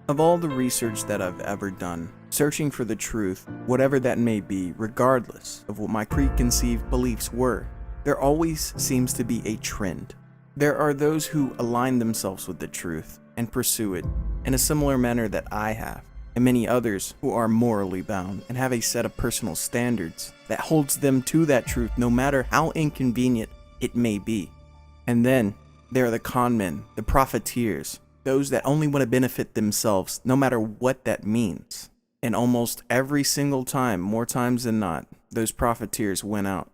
Of all the research that I've ever done, searching for the truth, whatever that may be, regardless of what my preconceived beliefs were, there always seems to be a trend. There are those who align themselves with the truth and pursue it in a similar manner that I have, and many others who are morally bound and have a set of personal standards that holds them to that truth no matter how inconvenient it may be. And then there are the con men, the profiteers, those that only want to benefit themselves no matter what that means. And almost every single time, more times than not, those profiteers win out.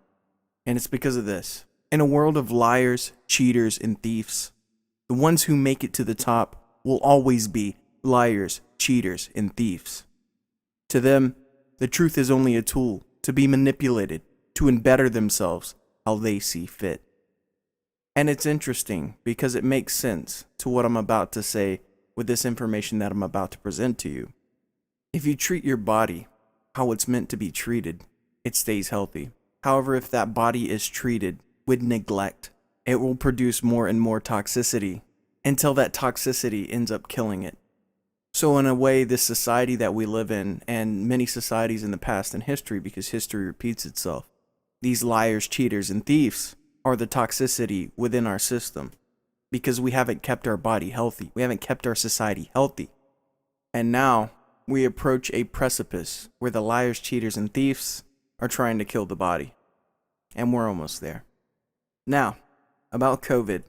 And it's because of this. In a world of liars, cheaters, and thieves, the ones who make it to the top will always be liars, cheaters, and thieves. To them, the truth is only a tool to be manipulated to better themselves how they see fit. And it's interesting because it makes sense to what I'm about to say with this information that I'm about to present to you. If you treat your body how it's meant to be treated, it stays healthy. However, if that body is treated with neglect, it will produce more and more toxicity until that toxicity ends up killing it. So in a way, this society that we live in, and many societies in the past and history, because history repeats itself, these liars, cheaters, and thieves are the toxicity within our system because we haven't kept our body healthy. We haven't kept our society healthy. And now we approach a precipice where the liars, cheaters, and thieves are trying to kill the body. And we're almost there. Now, about COVID.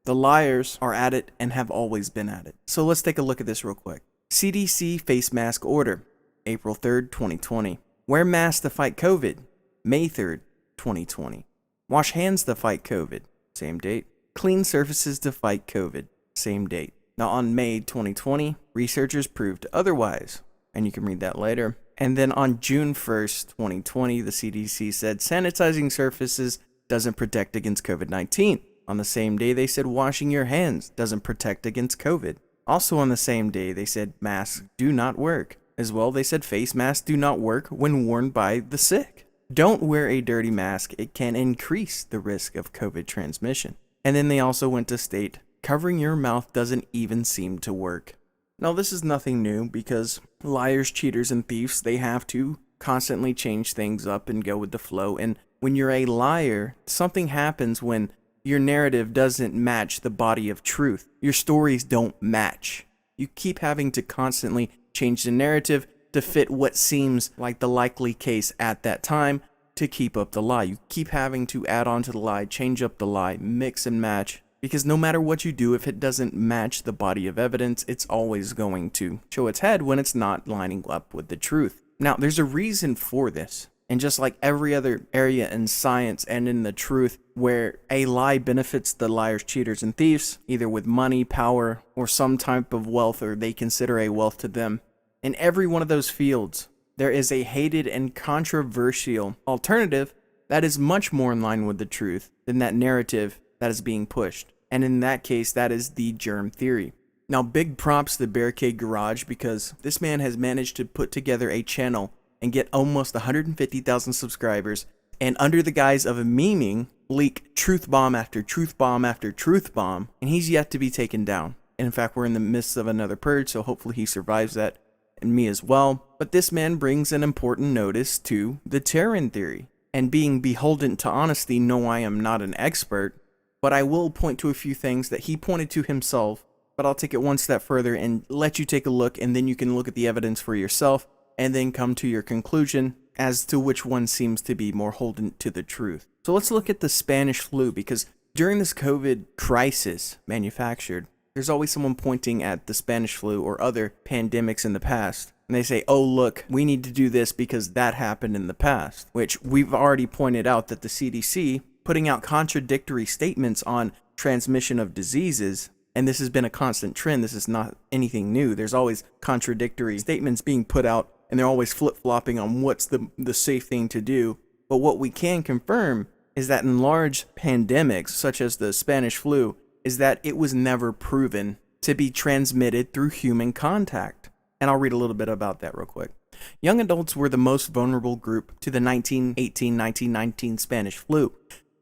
The liars are at it and have always been at it. So let's take a look at this real quick. CDC face mask order, April 3rd, 2020. Wear mask to fight COVID, May 3rd, 2020. Wash hands to fight COVID, same date. Clean surfaces to fight COVID, same date. Now on May 2020, researchers proved otherwise, and you can read that later. And then on June 1st, 2020, the CDC said sanitizing surfaces doesn't protect against COVID-19. On the same day, they said washing your hands doesn't protect against COVID. Also on the same day, they said masks do not work. As well, they said face masks do not work when worn by the sick. Don't wear a dirty mask, it can increase the risk of COVID transmission. And then they also went to state, covering your mouth doesn't even seem to work. Now this is nothing new because liars, cheaters, and thieves, they have to constantly change things up and go with the flow. And when you're a liar, something happens when your narrative doesn't match the body of truth. Your stories don't match. You keep having to constantly change the narrative to fit what seems like the likely case at that time to keep up the lie. You keep having to add on to the lie, change up the lie, mix and match, because no matter what you do, if it doesn't match the body of evidence, it's always going to show its head when it's not lining up with the truth. Now, there's a reason for this. And just like every other area in science and in the truth where a lie benefits the liars, cheaters, and thieves, either with money, power, or some type of wealth, or they consider a wealth to them, in every one of those fields, there is a hated and controversial alternative that is much more in line with the truth than that narrative that is being pushed. And in that case, that is the germ theory. Now, big props to Barricade Garage because this man has managed to put together a channel and get almost 150,000 subscribers, and under the guise of a memeing, leak truth bomb after truth bomb after truth bomb, and he's yet to be taken down. And in fact, we're in the midst of another purge, so hopefully he survives that, and me as well. But this man brings an important notice to the Terran theory. And being beholden to honesty, no, I am not an expert, but I will point to a few things that he pointed to himself, but I'll take it one step further and let you take a look, and then you can look at the evidence for yourself, and then come to your conclusion as to which one seems to be more holden to the truth. So let's look at the Spanish flu, because during this COVID crisis manufactured, there's always someone pointing at the Spanish flu or other pandemics in the past. And they say, oh, look, we need to do this because that happened in the past, which we've already pointed out that the CDC putting out contradictory statements on transmission of diseases. And this has been a constant trend. This is not anything new. There's always contradictory statements being put out, and they're always flip-flopping on what's the safe thing to do. But what we can confirm is that in large pandemics, such as the Spanish flu, is that it was never proven to be transmitted through human contact. And I'll read a little bit about that real quick. Young adults were the most vulnerable group to the 1918-1919 Spanish flu,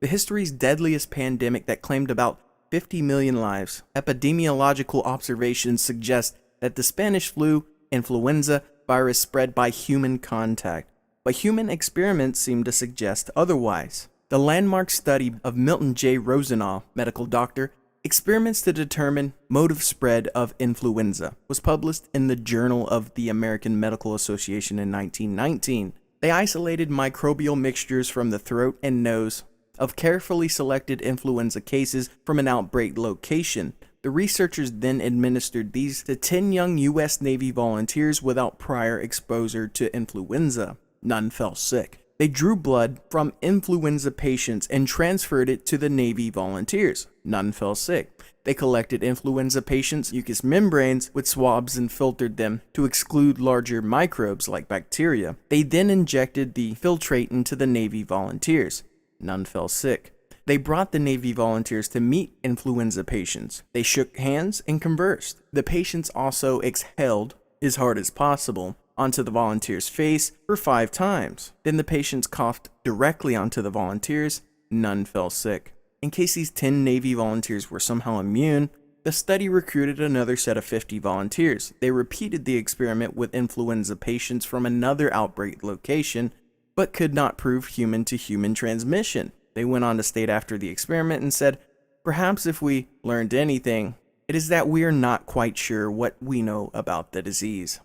the history's deadliest pandemic that claimed about 50 million lives. Epidemiological observations suggest that the Spanish flu influenza virus spread by human contact, but human experiments seem to suggest otherwise. The landmark study of Milton J. Rosenau, medical doctor, Experiments to Determine Mode of Spread of Influenza was published in the Journal of the American Medical Association in 1919. They isolated microbial mixtures from the throat and nose of carefully selected influenza cases from an outbreak location. The researchers then administered these to 10 young U.S. Navy volunteers without prior exposure to influenza. None fell sick. They drew blood from influenza patients and transferred it to the Navy volunteers. None fell sick. They collected influenza patients' mucous membranes with swabs and filtered them to exclude larger microbes like bacteria. They then injected the filtrate into the Navy volunteers. None fell sick. They brought the Navy volunteers to meet influenza patients. They shook hands and conversed. The patients also exhaled as hard as possible onto the volunteer's face for 5 times. Then the patients coughed directly onto the volunteers. None fell sick. In case these 10 Navy volunteers were somehow immune, the study recruited another set of 50 volunteers. They repeated the experiment with influenza patients from another outbreak location, but could not prove human-to-human transmission. They went on to state after the experiment and said, "Perhaps if we learned anything, it is that we are not quite sure what we know about the disease."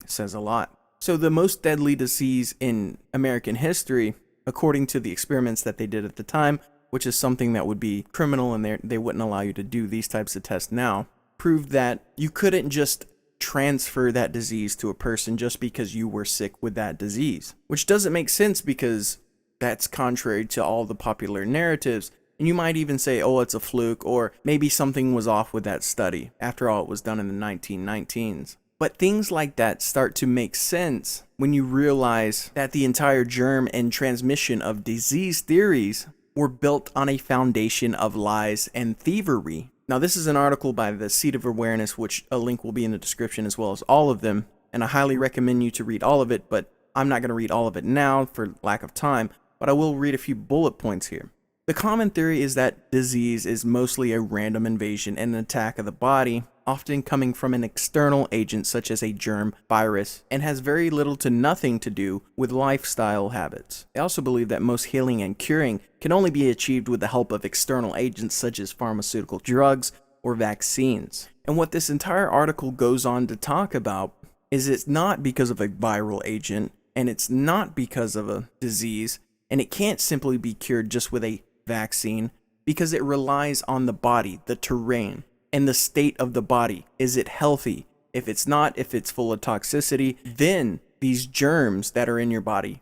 It says a lot. So the most deadly disease in American history, according to the experiments that they did at the time, which is something that would be criminal and they wouldn't allow you to do these types of tests now, proved that you couldn't just transfer that disease to a person just because you were sick with that disease, which doesn't make sense because that's contrary to all the popular narratives. And you might even say, oh, it's a fluke, or maybe something was off with that study. After all, it was done in the 1919s. But things like that start to make sense when you realize that the entire germ and transmission of disease theories were built on a foundation of lies and thievery. Now, this is an article by the Seat of Awareness, which a link will be in the description as well as all of them. And I highly recommend you to read all of it, but I'm not going to read all of it now for lack of time, but I will read a few bullet points here. The common theory is that disease is mostly a random invasion and an attack of the body, often coming from an external agent such as a germ, virus, and has very little to nothing to do with lifestyle habits. They also believe that most healing and curing can only be achieved with the help of external agents such as pharmaceutical drugs or vaccines. And what this entire article goes on to talk about is it's not because of a viral agent, and it's not because of a disease, and it can't simply be cured just with a vaccine, because it relies on the body, the terrain, and the state of the body. Is it healthy? If it's not, if it's full of toxicity, then these germs that are in your body,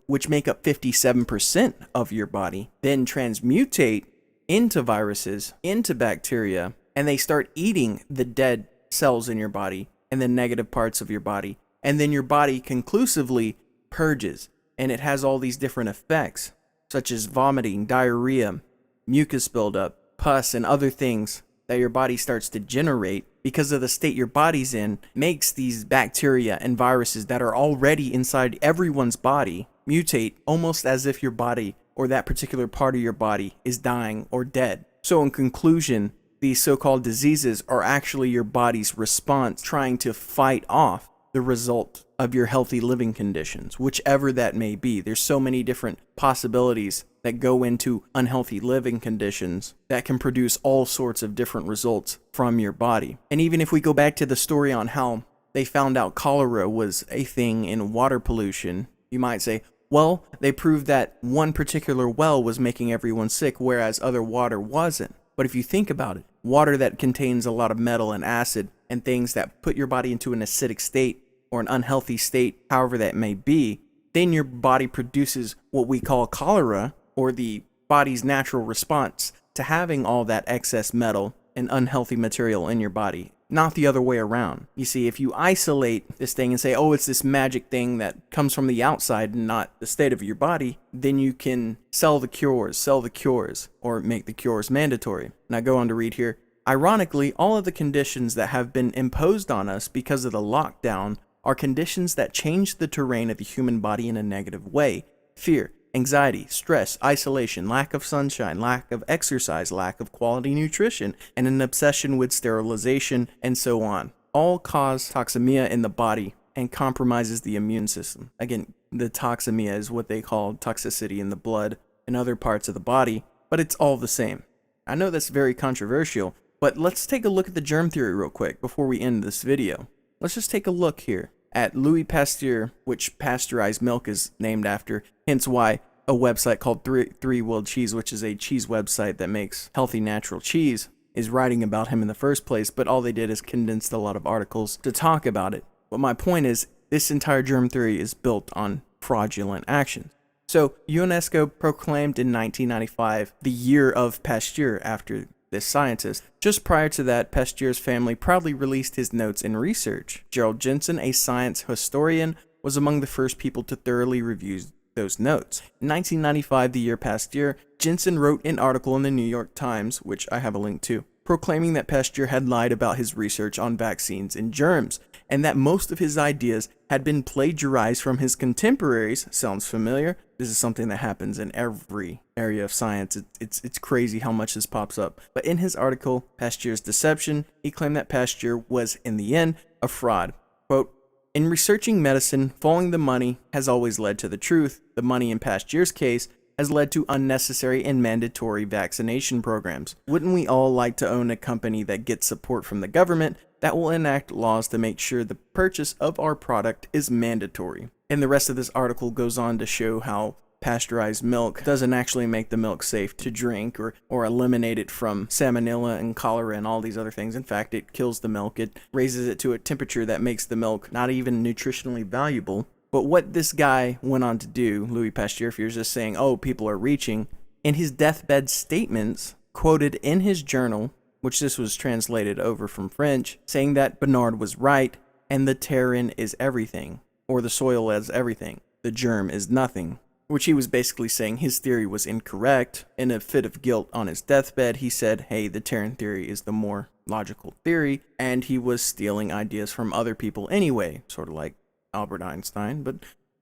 which make up 57% of your body, then transmutate into viruses, into bacteria, and they start eating the dead cells in your body and the negative parts of your body. And then your body conclusively purges, and it has all these different effects, such as vomiting, diarrhea, mucus buildup, pus, and other things that your body starts to generate because of the state your body's in, makes these bacteria and viruses that are already inside everyone's body mutate almost as if your body or that particular part of your body is dying or dead. So in conclusion, these so-called diseases are actually your body's response trying to fight off the result of your healthy living conditions, whichever that may be. There's so many different possibilities that go into unhealthy living conditions that can produce all sorts of different results from your body. And even if we go back to the story on how they found out cholera was a thing in water pollution, you might say, well, they proved that one particular well was making everyone sick, whereas other water wasn't. But if you think about it, water that contains a lot of metal and acid and things that put your body into an acidic state or an unhealthy state, however that may be, then your body produces what we call cholera, or the body's natural response to having all that excess metal and unhealthy material in your body, not the other way around. You see, if you isolate this thing and say, oh, it's this magic thing that comes from the outside and not the state of your body, then you can sell the cures, or make the cures mandatory. And I go on to read here, ironically, all of the conditions that have been imposed on us because of the lockdown are conditions that change the terrain of the human body in a negative way. Fear, anxiety, stress, isolation, lack of sunshine, lack of exercise, lack of quality nutrition, and an obsession with sterilization, and so on. all cause toxemia in the body and compromises the immune system. Again, the toxemia is what they call toxicity in the blood and other parts of the body, but it's all the same. I know that's very controversial, but let's take a look at the germ theory real quick before we end this video. Let's just take a look here at Louis Pasteur, which pasteurized milk is named after, hence why a website called Three World Cheese, which is a cheese website that makes healthy natural cheese, is writing about him in the first place, but all they did is condensed a lot of articles to talk about it. But my point is, this entire germ theory is built on fraudulent actions. So UNESCO proclaimed in 1995 the year of Pasteur after this scientist. Just prior to that, Pasteur's family proudly released his notes in research. Gerald Jensen, a science historian, was among the first people to thoroughly review those notes. In 1995, the year Pasteur, Jensen wrote an article in the New York Times, which I have a link to, proclaiming that Pasteur had lied about his research on vaccines and germs, and that most of his ideas had been plagiarized from his contemporaries. Sounds familiar? This is something that happens in every area of science. It's crazy how much this pops up. But in his article, Pasteur's Deception, he claimed that Pasteur was, in the end, a fraud. Quote, "In researching medicine, following the money has always led to the truth. The money in Pasteur's case has led to unnecessary and mandatory vaccination programs. Wouldn't we all like to own a company that gets support from the government that will enact laws to make sure the purchase of our product is mandatory?" And the rest of this article goes on to show how pasteurized milk doesn't actually make the milk safe to drink or eliminate it from salmonella and cholera and all these other things. In fact, it kills the milk. It raises it to a temperature that makes the milk not even nutritionally valuable. But what this guy went on to do, Louis Pasteur, if you're just saying, oh, people are reaching, in his deathbed statements, quoted in his journal, which this was translated over from French, saying that Bernard was right, and the terrain is everything, or the soil is everything, the germ is nothing, which he was basically saying his theory was incorrect. In a fit of guilt on his deathbed, he said, hey, the terrain theory is the more logical theory, and he was stealing ideas from other people anyway, sort of like Albert Einstein, but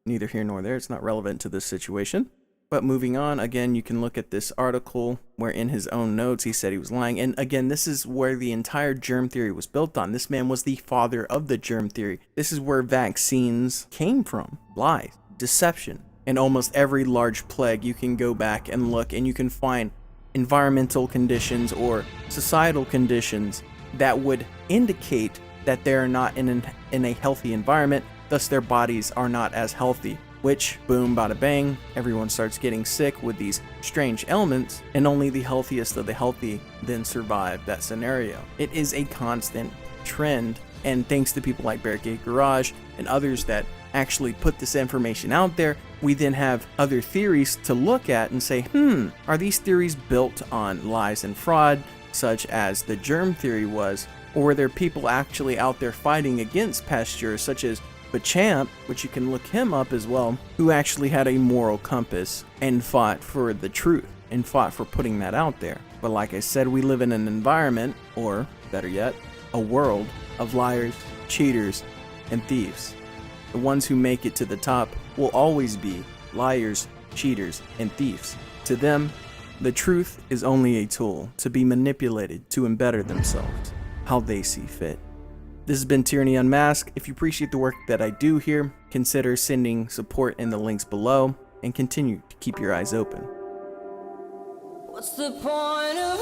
neither here nor there. It's not relevant to this situation. But moving on, again, you can look at this article where in his own notes he said he was lying. And again, this is where the entire germ theory was built on. This man was the father of the germ theory. This is where vaccines came from. Lies, deception. And almost every large plague, you can go back and look and you can find environmental conditions or societal conditions that would indicate that they're not in a healthy environment. Thus, their bodies are not as healthy, which, boom, bada bang, everyone starts getting sick with these strange ailments, and only the healthiest of the healthy then survive that scenario. It is a constant trend, and thanks to people like Barricade Garage and others that actually put this information out there, we then have other theories to look at and say, are these theories built on lies and fraud, such as the germ theory was, or were there people actually out there fighting against Pasteur, such as Bechamp, which you can look him up as well, who actually had a moral compass and fought for the truth and fought for putting that out there. But like I said, we live in an environment, or better yet, a world of liars, cheaters, and thieves. The ones who make it to the top will always be liars, cheaters, and thieves. To them, the truth is only a tool to be manipulated to embetter themselves how they see fit. This has been Tyranny Unmasked. If you appreciate the work that I do here, consider sending support in the links below, and continue to keep your eyes open. What's the point of